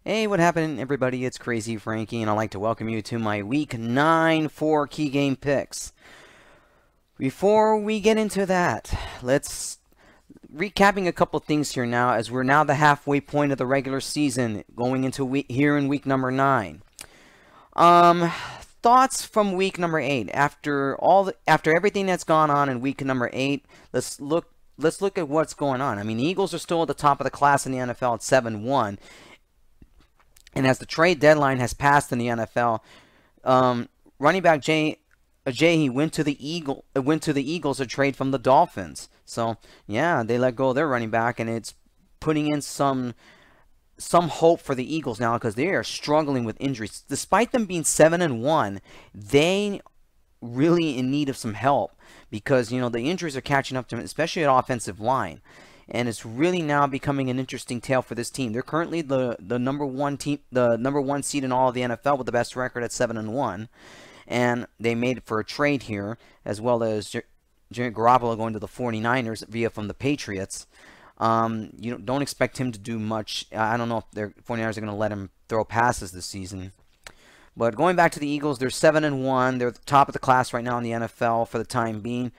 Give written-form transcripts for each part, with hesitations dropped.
Hey, what happened, everybody? It's Crazyfrankie, and I'd like to welcome you to my Week 9 4 key game picks. Before we get into that, let's recapping a couple things here now, as we're now the halfway point of the regular season, going into here in week number 9. Thoughts from week number 8 after everything that's gone on in week number 8. Let's look at what's going on. I mean, the Eagles are still at the top of the class in the NFL at 7-1. And as the trade deadline has passed in the NFL, running back Ajayi went to the Eagles to trade from the Dolphins. So yeah, they let go of their running back, and it's putting in some hope for the Eagles now, because they are struggling with injuries. Despite them being 7-1, they really in need of some help, because the injuries are catching up to them, especially at offensive line. And it's really now becoming an interesting tale for this team. They're currently the number one team, the number 1 seed in all of the NFL with the best record at 7-1, and they made it for a trade here, as well as Garoppolo going to the 49ers via from the Patriots. You don't expect him to do much. I don't know if the 49ers are going to let him throw passes this season. But going back to the Eagles, they're 7-1. They're at the top of the class right now in the NFL for the time being.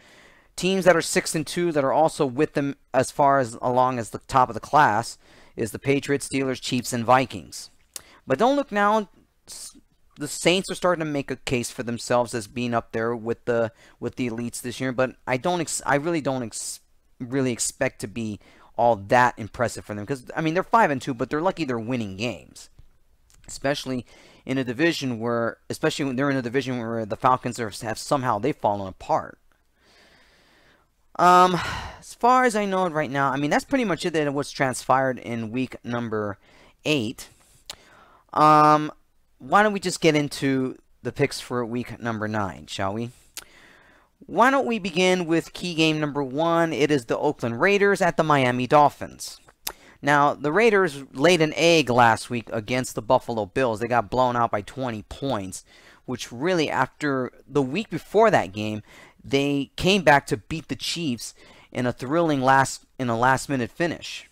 Teams that are 6-2 that are also with them as far as along as the top of the class is the Patriots, Steelers, Chiefs, and Vikings. But don't look now. The Saints are starting to make a case for themselves as being up there with the elites this year. But I really don't really expect to be all that impressive for them, because I mean they're 5-2, but they're lucky they're winning games, especially in a division where the Falcons have somehow they've fallen apart. As far as I know right now, I mean, that's pretty much it that what's transpired in week number 8. Why don't we just get into the picks for week number 9, shall we? Why don't we begin with key game number 1? It is the Oakland Raiders at the Miami Dolphins. Now, the Raiders laid an egg last week against the Buffalo Bills. They got blown out by 20 points, which really, after the week before that game, they came back to beat the Chiefs in a thrilling last-minute finish.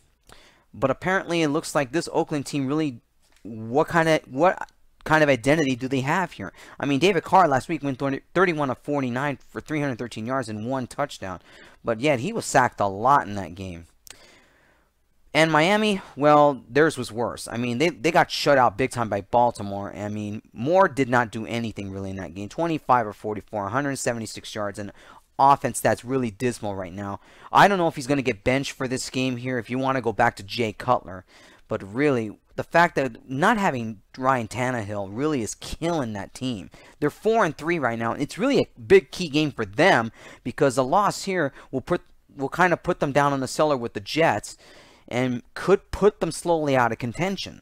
But apparently, it looks like this Oakland team really, what kind of identity do they have here? I mean, David Carr last week went 31 of 49 for 313 yards and 1 touchdown, but yet he was sacked a lot in that game. And Miami, well, theirs was worse. I mean, they got shut out big time by Baltimore. I mean, Moore did not do anything really in that game. 25 of 44, 176 yards, and offense that's really dismal right now. I don't know if he's going to get benched for this game here, if you want to go back to Jay Cutler. But really, the fact that not having Ryan Tannehill really is killing that team. They're 4-3 right now. It's really a big key game for them, because a loss here will kind of put them down in the cellar with the Jets, and could put them slowly out of contention.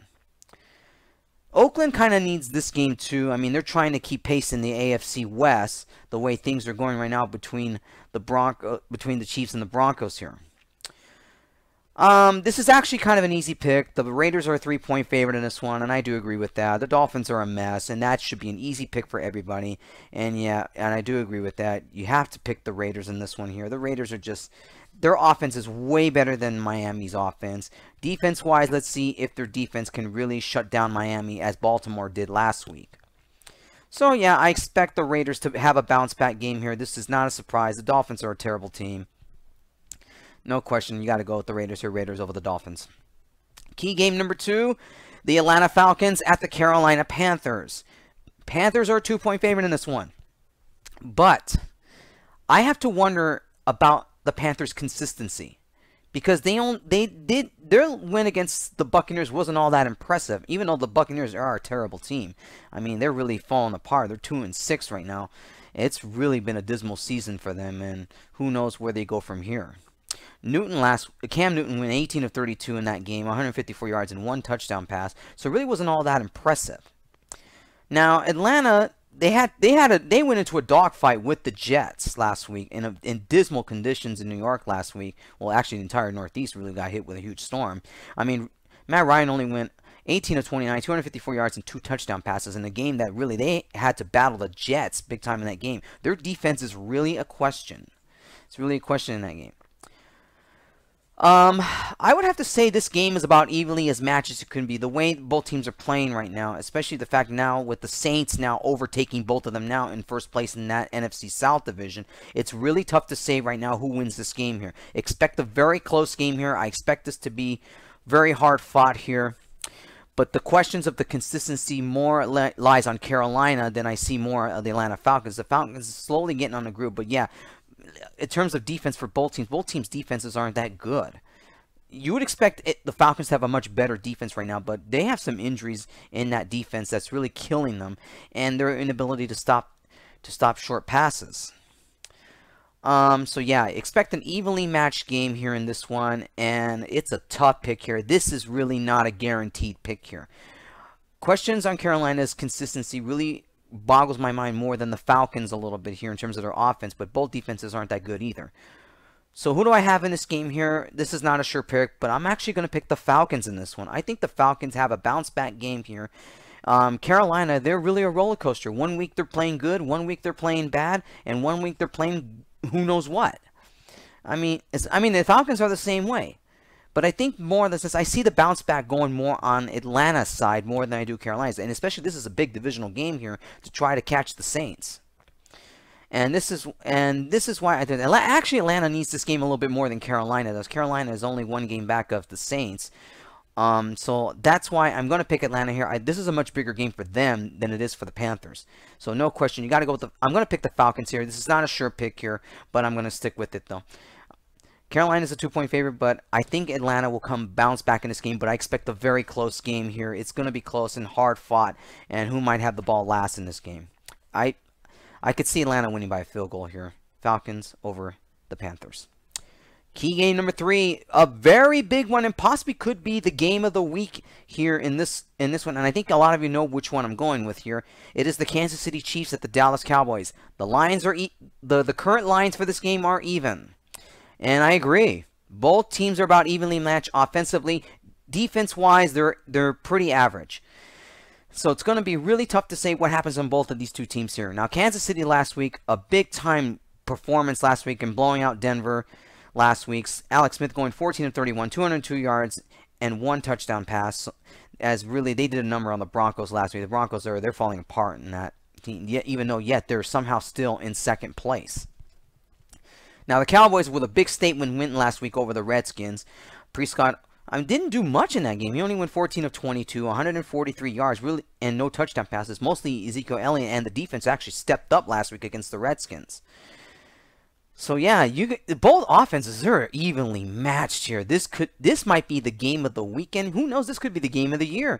Oakland kind of needs this game too. I mean, they're trying to keep pace in the AFC West, the way things are going right now between the Chiefs and the Broncos here. This is actually kind of an easy pick. The Raiders are a 3-point favorite in this one, and I do agree with that. The Dolphins are a mess, and that should be an easy pick for everybody. And yeah, and I do agree with that. You have to pick the Raiders in this one here. The Raiders are just, their offense is way better than Miami's offense. Defense-wise, let's see if their defense can really shut down Miami as Baltimore did last week. So yeah, I expect the Raiders to have a bounce-back game here. This is not a surprise. The Dolphins are a terrible team. No question, you got to go with the Raiders here. Raiders over the Dolphins. Key game number 2, the Atlanta Falcons at the Carolina Panthers. Panthers are a 2-point favorite in this one. But I have to wonder about the Panthers' consistency, because their win against the Buccaneers wasn't all that impressive, even though the Buccaneers are a terrible team. I mean, they're really falling apart. They're 2-6 right now. It's really been a dismal season for them, and who knows where they go from here. Cam Newton went 18 of 32 in that game, 154 yards and 1 touchdown pass, so it really wasn't all that impressive. Now, Atlanta, they went into a dogfight with the Jets last week in dismal conditions in New York last week. Well, actually, the entire Northeast really got hit with a huge storm. I mean, Matt Ryan only went 18 of 29, 254 yards and 2 touchdown passes in a game that really they had to battle the Jets big time in that game. Their defense is really a question. It's really a question in that game. I would have to say this game is about evenly as matched as it can be. The way both teams are playing right now, especially the fact now with the Saints now overtaking both of them now in first place in that NFC South division, it's really tough to say right now who wins this game here. Expect a very close game here. I expect this to be very hard fought here. But the questions of the consistency more lies on Carolina than I see more of the Atlanta Falcons. The Falcons are slowly getting on the groove, but yeah, in terms of defense for both teams' defenses aren't that good. You would expect the Falcons to have a much better defense right now, but they have some injuries in that defense that's really killing them, and their inability to stop short passes. So yeah, expect an evenly matched game here in this one, and it's a tough pick here. This is really not a guaranteed pick here. Questions on Carolina's consistency really boggles my mind more than the Falcons a little bit here in terms of their offense, but both defenses aren't that good either. So who do I have in this game here? This is not a sure pick, but I'm actually going to pick the Falcons in this one. I think the Falcons have a bounce-back game here. Carolina, they're really a roller coaster. One week they're playing good, one week they're playing bad, and one week they're playing who knows what. I mean, the Falcons are the same way. But I think more than this, I see the bounce back going more on Atlanta's side more than I do Carolina's. And especially this is a big divisional game here to try to catch the Saints. And this is why I think actually Atlanta needs this game a little bit more than Carolina does. Carolina is only one game back of the Saints. So that's why I'm going to pick Atlanta here. This is a much bigger game for them than it is for the Panthers. So no question, you got to go with I'm going to pick the Falcons here. This is not a sure pick here, but I'm going to stick with it though. Carolina is a 2-point favorite, but I think Atlanta will bounce back in this game, but I expect a very close game here. It's going to be close and hard fought, and who might have the ball last in this game? I could see Atlanta winning by a field goal here. Falcons over the Panthers. Key game number 3, a very big one, and possibly could be the game of the week here in this one. And I think a lot of you know which one I'm going with here. It is the Kansas City Chiefs at the Dallas Cowboys. The lines are the current lines for this game are even. And I agree. Both teams are about evenly matched offensively. Defense-wise, they're pretty average. So it's going to be really tough to say what happens on both of these two teams here. Now, Kansas City last week, a big-time performance last week in blowing out Denver last week. Alex Smith going 14 of 31, 202 yards, and 1 touchdown pass. As really, they did a number on the Broncos last week. The Broncos, they're falling apart in that team, even though they're somehow still in second place. Now, the Cowboys with a big statement win last week over the Redskins. Prescott didn't do much in that game. He only went 14 of 22, 143 yards, really, and no touchdown passes. Mostly Ezekiel Elliott, and the defense actually stepped up last week against the Redskins. So yeah, both offenses are evenly matched here. This might be the game of the weekend. Who knows? This could be the game of the year.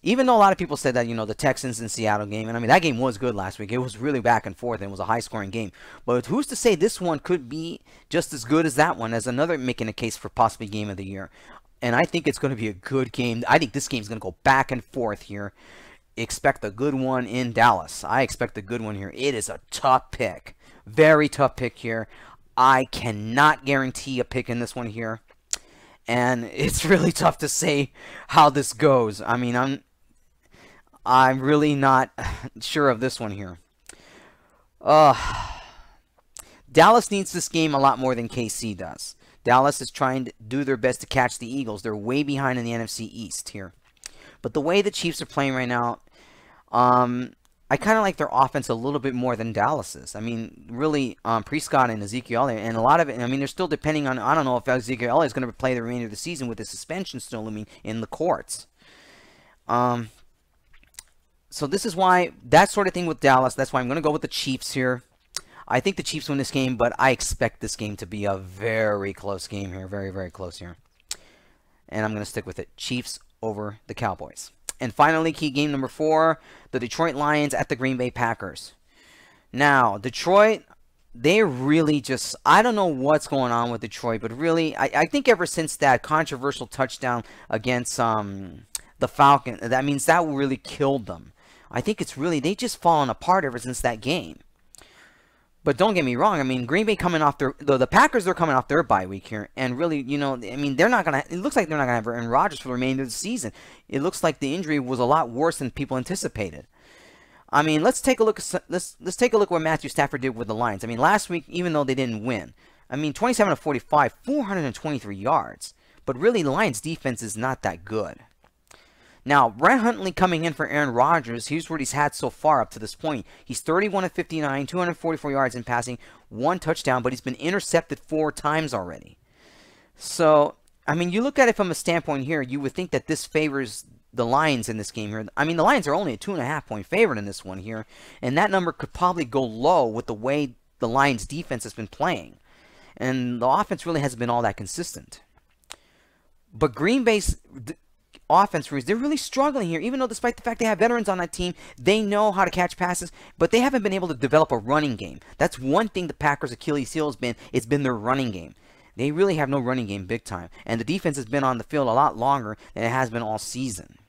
Even though a lot of people said that, the Texans and Seattle game, and I mean, that game was good last week. It was really back and forth, and it was a high-scoring game. But who's to say this one could be just as good as that one, as another making a case for possibly game of the year? And I think it's going to be a good game. I think this game is going to go back and forth here. Expect a good one in Dallas. I expect a good one here. It is a tough pick. Very tough pick here. I cannot guarantee a pick in this one here. And it's really tough to say how this goes. I mean, I'm really not sure of this one here. Dallas needs this game a lot more than KC does. Dallas is trying to do their best to catch the Eagles. They're way behind in the NFC East here. But the way the Chiefs are playing right now, I kind of like their offense a little bit more than Dallas's. I mean, really, Prescott and Ezekiel Elliott, and a lot of it, I mean, they're still depending on, I don't know if Ezekiel Elliott is going to play the remainder of the season with the suspension still looming in the courts. So this is why, that sort of thing with Dallas, that's why I'm going to go with the Chiefs here. I think the Chiefs win this game, but I expect this game to be a very close game here. Very, very close here. And I'm going to stick with it. Chiefs over the Cowboys. And finally, key game number 4, the Detroit Lions at the Green Bay Packers. Now, Detroit, they really just, I don't know what's going on with Detroit, but really, I think ever since that controversial touchdown against the Falcons, that means that really killed them. I think it's really, they just fallen apart ever since that game. But don't get me wrong, I mean, Green Bay coming off the Packers, they're coming off their bye week here. And really, I mean, they're not going to, it looks like they're not going to have Aaron Rodgers for the remainder of the season. It looks like the injury was a lot worse than people anticipated. I mean, let's take a look at, let's take a look at what Matthew Stafford did with the Lions. I mean, last week, even though they didn't win, I mean, 27 of 45, 423 yards. But really, the Lions' defense is not that good. Now, Brett Hundley coming in for Aaron Rodgers. Here's what he's had so far up to this point. He's 31 of 59, 244 yards in passing, 1 touchdown, but he's been intercepted 4 times already. So, I mean, you look at it from a standpoint here, you would think that this favors the Lions in this game here. I mean, the Lions are only a 2.5-point favorite in this one here, and that number could probably go low with the way the Lions' defense has been playing. And the offense really hasn't been all that consistent. But Green Bay's offense, they're really struggling here. Even though despite the fact they have veterans on that team, they know how to catch passes, but they haven't been able to develop a running game. That's one thing the Packers' Achilles heel has been. It's been their running game. They really have no running game big time. And the defense has been on the field a lot longer than it has been all season.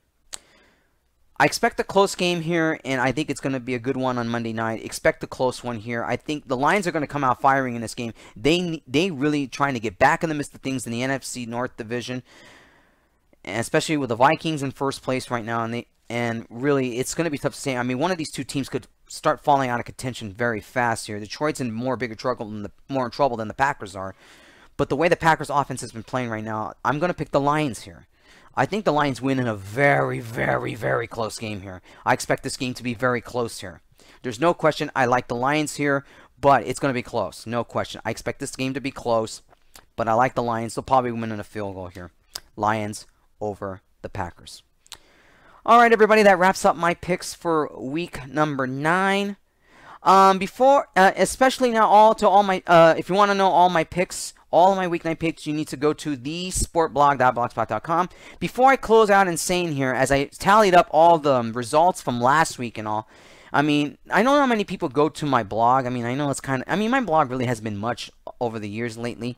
I expect a close game here, and I think it's going to be a good one on Monday night. Expect a close one here. I think the Lions are going to come out firing in this game. They really trying to get back in the midst of things in the NFC North Division, and especially with the Vikings in first place right now. And really, it's going to be tough to say. I mean, one of these two teams could start falling out of contention very fast here. Detroit's in more trouble than the Packers are. But the way the Packers offense has been playing right now, I'm going to pick the Lions here. I think the Lions win in a very, very, very close game here. I expect this game to be very close here. There's no question I like the Lions here, but it's going to be close. No question. I expect this game to be close, but I like the Lions. They'll probably win in a field goal here. Lions over the Packers. All right, everybody, that wraps up my picks for week number 9. Especially now, if you want to know all my picks, all of my week 9 picks, you need to go to thesportblog.blogspot.com. Before I close out and saying here, as I tallied up all the results from last week and all, I mean, I don't know how many people go to my blog. I mean, I know it's my blog really hasn't been much over the years lately,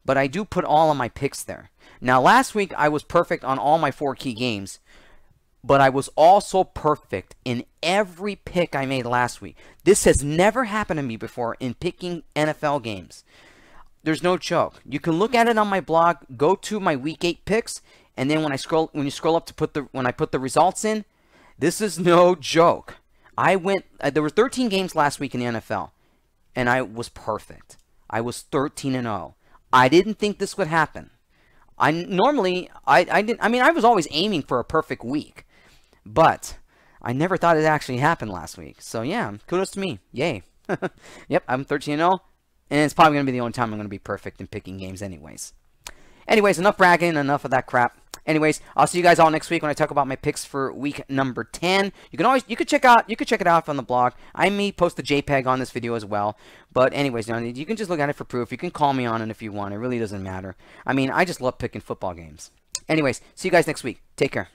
but I do put all of my picks there. Now, last week, I was perfect on all my 4 key games, but I was also perfect in every pick I made last week. This has never happened to me before in picking NFL games. There's no joke. You can look at it on my blog. Go to my week 8 picks, and then when you scroll up to when I put the results in, this is no joke. There were 13 games last week in the NFL, and I was perfect. I was 13-0. I didn't think this would happen. I was always aiming for a perfect week, but I never thought it actually happened last week. So yeah, kudos to me. Yay. Yep, I'm 13-0. And it's probably going to be the only time I'm going to be perfect in picking games anyways. Anyways, enough bragging, enough of that crap. Anyways, I'll see you guys all next week when I talk about my picks for week number 10. You could check it out on the blog. I may post the JPEG on this video as well. But anyways, you can just look at it for proof. You can call me on it if you want. It really doesn't matter. I mean, I just love picking football games. Anyways, see you guys next week. Take care.